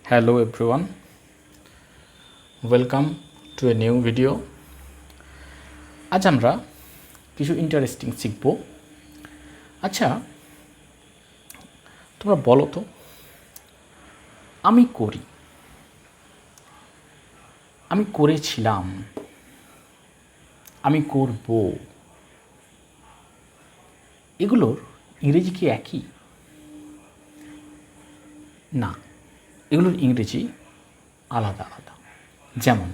Hello everyone, welcome to a new video. আজ আমরা কিছু ইন্টারেস্টিং শিখব। আচ্ছা, তোমরা বলো তো, আমি করি, আমি করেছিলাম, আমি করব, এগুলোর ইংরেজি কি একই? না, এগুলোর ইংরেজি আলাদা আলাদা। যেমন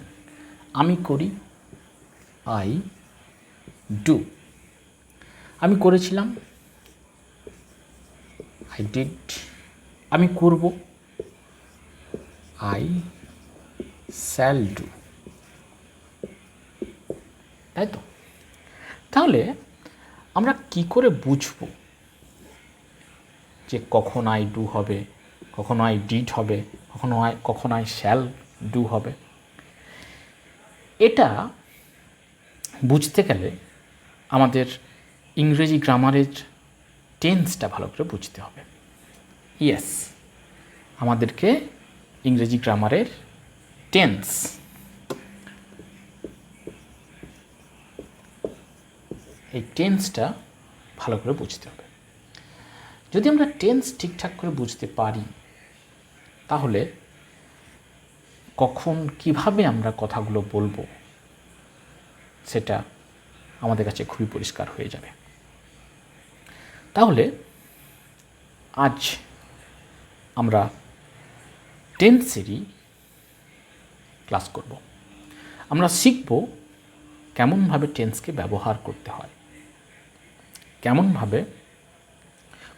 আমি করি, আই ডু। আমি করেছিলাম, আই ডিড। আমি করব, আই শ্যাল ডু। তাই তো? তাহলে আমরা কি করে বুঝবো যে কখন আই ডু হবে, কখনো আই ডিড হবে, কখনো আই শ্যাল ডু হবে? এটা বুঝতে গেলে আমাদের ইংরেজি গ্রামারের টেন্সটা ভালো করে বুঝতে হবে। ইয়েস, আমাদেরকে ইংরেজি গ্রামারের টেন্স, এই টেন্সটা ভালো করে বুঝতে হবে। যদি আমরা টেন্স ঠিকঠাক করে বুঝতে পারি, তাহলে কখন কিভাবে আমরা কথাগুলো বলবো সেটা আমাদের কাছে খুবই পরিষ্কার হয়ে যাবে। তাহলে আজ আমরা টেন্সেরই ক্লাস করব। আমরা শিখব কেমনভাবে টেন্সকে ব্যবহার করতে হয়, কেমনভাবে,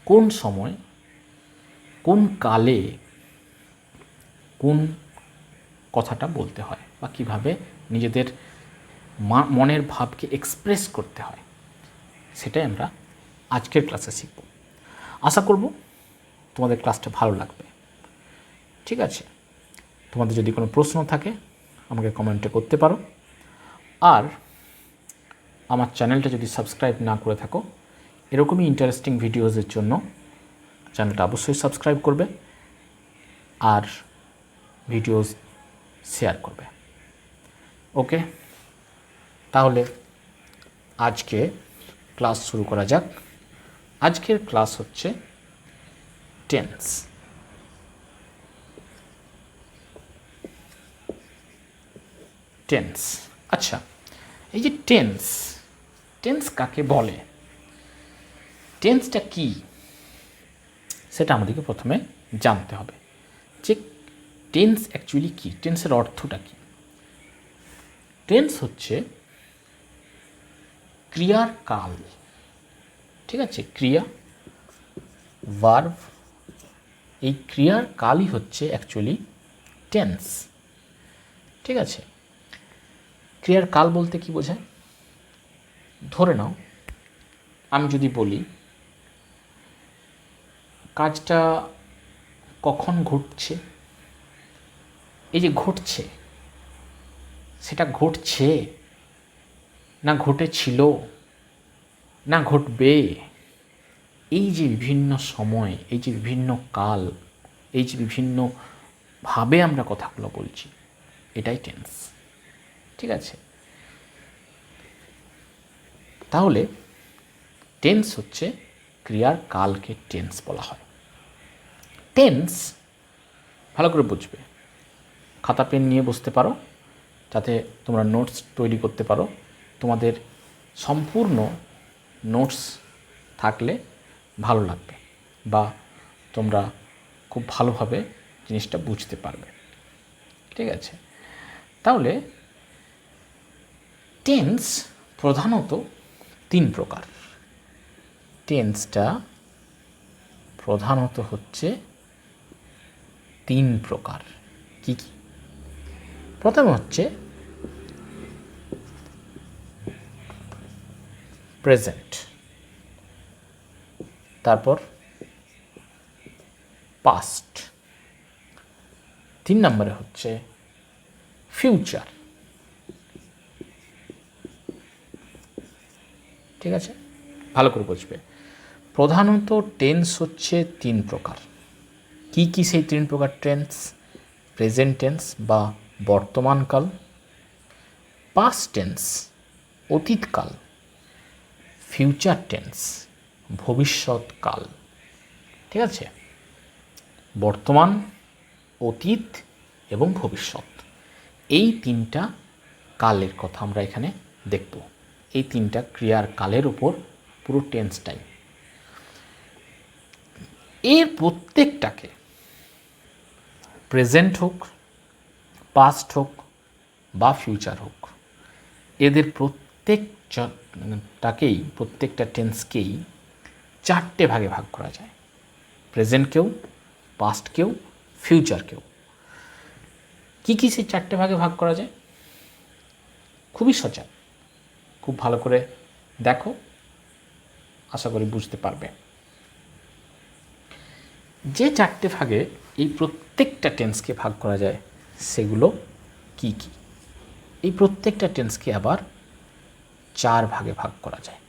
কোন সময়, কোন কালে কোন কথাটা বলতে হয়, বা কীভাবে নিজেদের মনের ভাবকে এক্সপ্রেস করতে হয়, সেটাই আমরা আজকের ক্লাসে শিখব। আশা করব তোমাদের ক্লাসটা ভালো লাগবে। ঠিক আছে, তোমাদের যদি কোনো প্রশ্ন থাকে আমাকে কমেন্টে করতে পারো। আর আমার চ্যানেলটা যদি সাবস্ক্রাইব না করে থাকো, এরকমই ইন্টারেস্টিং ভিডিওসের জন্য চ্যানেলটা অবশ্যই সাবস্ক্রাইব করবে আর ভিডিওস শেয়ার করবে। ওকে, তাহলে আজকে ক্লাস শুরু করা যাক। আজকের ক্লাস হচ্ছে টেন্স। টেন্স, আচ্ছা, এই যে টেন্স, টেন্স কাকে বলে, টেন্সটা কি, সেটা আমাদেরকে প্রথমে জানতে হবে যে টেন্স অ্যাকচুয়ালি কী, টেন্সের অর্থটা কী। টেন্স হচ্ছে ক্রিয়ার কাল। ঠিক আছে, ক্রিয়া, ভার্ব, এই ক্রিয়ার কালই হচ্ছে অ্যাকচুয়ালি টেন্স। ঠিক আছে, ক্রিয়ার কাল বলতে কি বোঝায়? ধরে নাও, আমি যদি বলি কাজটা কখন ঘটছে, এই যে ঘটছে, সেটা ঘটছে না ঘটেছিল না ঘটবে, এই যে বিভিন্ন সময়, এই যে বিভিন্ন কাল, এই যে বিভিন্নভাবে আমরা কথাগুলো বলছি, এটাই টেন্স। ঠিক আছে, তাহলে টেন্স হচ্ছে ক্রিয়ার কালকে টেন্স বলা হয়। টেন্স ভালো করে বুঝবে, খাতা পেন নিয়ে বসতে পারো যাতে তোমরা নোটস তৈরি করতে পারো। তোমাদের সম্পূর্ণ নোটস থাকলে ভালো লাগবে, বা তোমরা খুব ভালোভাবে জিনিসটা বুঝতে পারবে। ঠিক আছে, তাহলে টেন্স প্রধানত তিন প্রকার। টেন্সটা প্রধানত হচ্ছে তিন প্রকার। কি কি? প্রথম হচ্ছে প্রেজেন্ট, তারপর পাস্ট, 3 নম্বরে হচ্ছে ফিউচার। ঠিক আছে, ভালো করে বুঝবে। প্রধানত টেন্স হচ্ছে তিন প্রকার। কি কি সেই তিন প্রকার টেন্স প্রেজেন্ট টেন্স বা বর্তমানকাল, পাস্ট টেন্স অতীতকাল, ফিউচার টেন্স ভবিষ্যৎকাল। ঠিক আছে, বর্তমান, অতীত এবং ভবিষ্যৎ, এই তিনটা কালের কথা আমরা এখানে দেখব। এই তিনটা ক্রিয়ার কালের উপর পুরো টেন্সটাই। এর প্রত্যেকটাকে প্রেজেন্ট হোক, পাস্ট হোক বা ফিউচার হোক, এদের প্রত্যেকটা টেন্সকেই চারটে ভাগে ভাগ করা যায়। প্রেজেন্টকেও, পাস্টকেও, ফিউচারকেও। কী কী সেই চারটে ভাগে ভাগ করা যায়? খুবই সহজ, খুব ভালো করে দেখো, আশা করি বুঝতে পারবে। যে চারটে ভাগে এই প্রত্যেকটা টেন্সকে ভাগ করা যায় সেগুলো কি কি? এই প্রত্যেকটা টেন্সকে আবার চার ভাগে ভাগ করা যায়।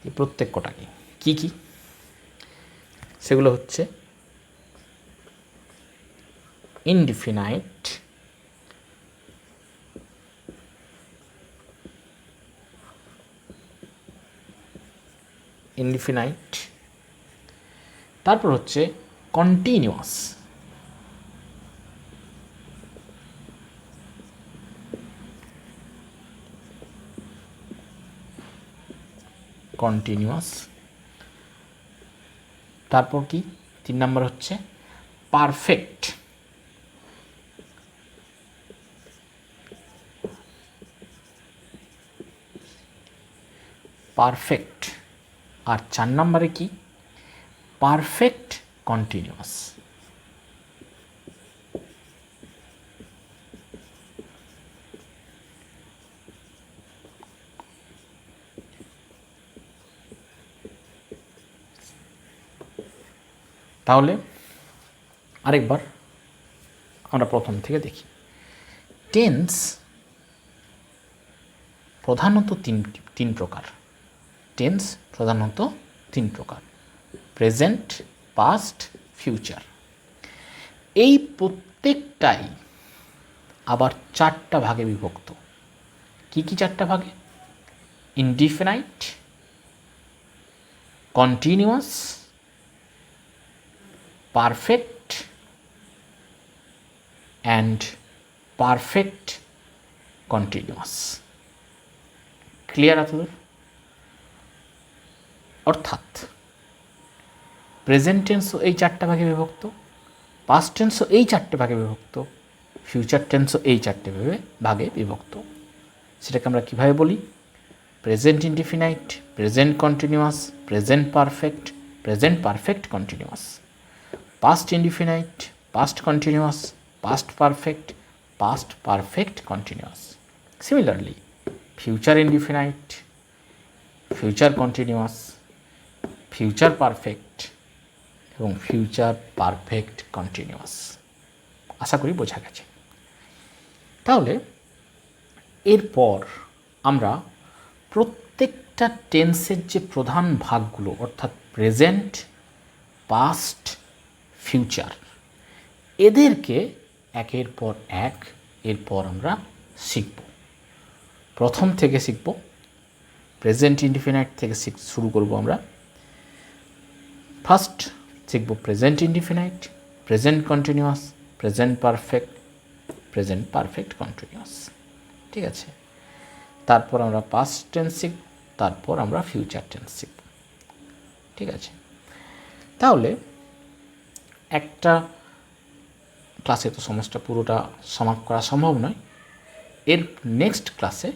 এই প্রত্যেক কটাকে কি কি? সেগুলো হচ্ছে ইনডিফিনাইট, তারপর হচ্ছে কন্টিনিউয়াস, তারপর কি 3 নম্বর হচ্ছে পারফেক্ট, আর 4 নম্বরে কি পারফেক্ট কন্টিনিউয়াস। তাহলে আরেকবার আমরা প্রথম থেকে দেখি। টেন্স প্রধানত তিন প্রকার। Present, past, future. এই প্রত্যেকটাই আবার চারটা ভাগে বিভক্ত। কি কি চারটা ভাগে? Indefinite, continuous, perfect and perfect continuous. Clear আপনাদের? অর্থাৎ প্রেজেন্ট টেন্সও এই চারটা ভাগে বিভক্ত, পাস্ট টেন্সও এই চারটে ভাগে বিভক্ত, ফিউচার টেন্সও এই চারটে ভাগে বিভক্ত। সেটাকে আমরা কীভাবে বলি? Present indefinite, present continuous, present perfect continuous. Past indefinite, past continuous, past perfect continuous. Similarly future indefinite, future continuous, future perfect এবং ফিউচার পারফেক্ট কন্টিনিউয়াস। আশা করি বোঝা গেছে। তাহলে এরপর আমরা প্রত্যেকটা টেন্সের যে প্রধান ভাগগুলো, অর্থাৎ প্রেজেন্ট, পাস্ট, ফিউচার, এদেরকে একের পর এক এরপর আমরা শিখব। প্রথম থেকে শিখব, প্রেজেন্ট ইনডিফিনাইট থেকে শুরু করব আমরা। ফার্স্ট শিখব present indefinite, present continuous, present perfect continuous. ঠিক আছে, তারপর আমরা পাস্ট টেন্স শিখব, তারপর আমরা ফিউচার টেন্স শিখব। ঠিক আছে, তাহলে একটা ক্লাসে তো সমস্যাটা পুরোটা সমাপ্ত করা সম্ভব নয়। এর নেক্সট ক্লাসে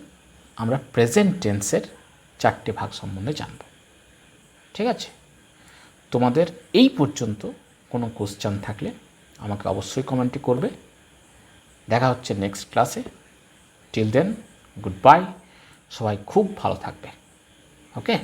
আমরা প্রেজেন্ট টেন্সের চারটে ভাগ সম্বন্ধে জানব। ঠিক আছে, তোমাদের এই পর্যন্ত কোনো কোশ্চেন থাকলে আমাকে অবশ্যই কমেন্টে করবে। দেখা হচ্ছে নেক্সট ক্লাসে। Till then, goodbye. সবাই খুব ভালো থাকবে। ওকে।